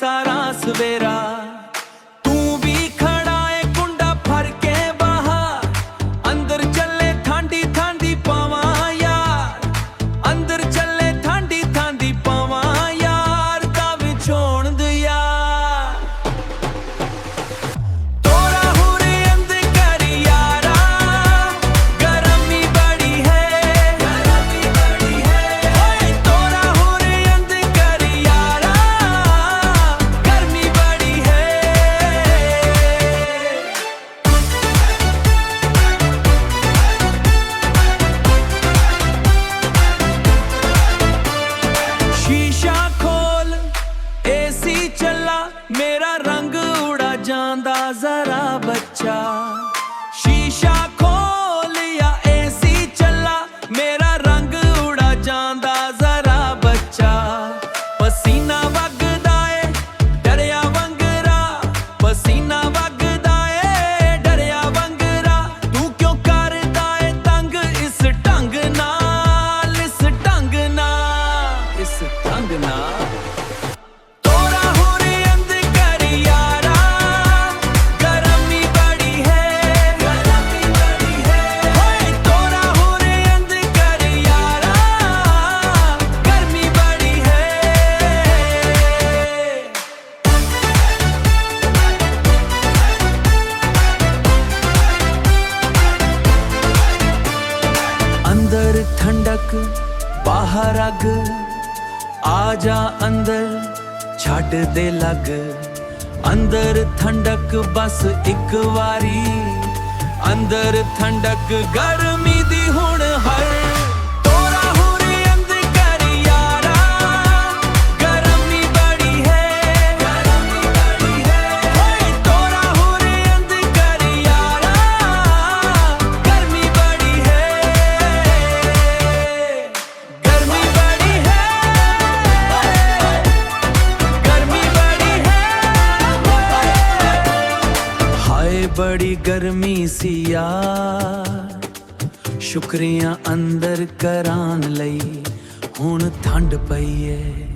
सारा सवेरा तू भी खड़ा है कुंडा भर के बाहर अंदर चले थांडी थांडी पावा यार अंदर चले थांडी थांडी पावा यार दा विछोड़ दे यार तोरा हुरे अंदर कर यारा गर्मी बड़ी है ओए तोरा हुरे अंदर कर यारा गर्मी बड़ी है शीशा खोल एसी चला मेरा रंग उड़ा जांदा जरा बच्चा शीशा खोल या एसी चला मेरा रंग उड़ा जांदा जरा बच्चा पसीना वगदा ए डरिया वंगरा पसीना वगदा ए डरिया वंगरा तू क्यों करदा ए तंग इस ढंग नाल इस ढंग नाल इस ढंग नाल तोरा हुरे अंदर कर यारा गर्मी बड़ी है ओए तोरा हुरे अंदर कर यारा गर्मी बड़ी है अंदर ठंडक बाहर अग आजा अंदर छड़ दे लग अंदर ठंडक बस एक वारी अंदर ठंडक गर्मी दी हुण हर तोरा हुरे अंदर कर यारा गर्मी बड़ी है ओए तोरा हुरे अंदर कर यारा गर्मी बड़ी है गर्मी बड़ी है गर्मी बड़ी है हाय बड़ी गर्मी सी यार शुक्रिया अंदर करान लई हुण ठंड पई है।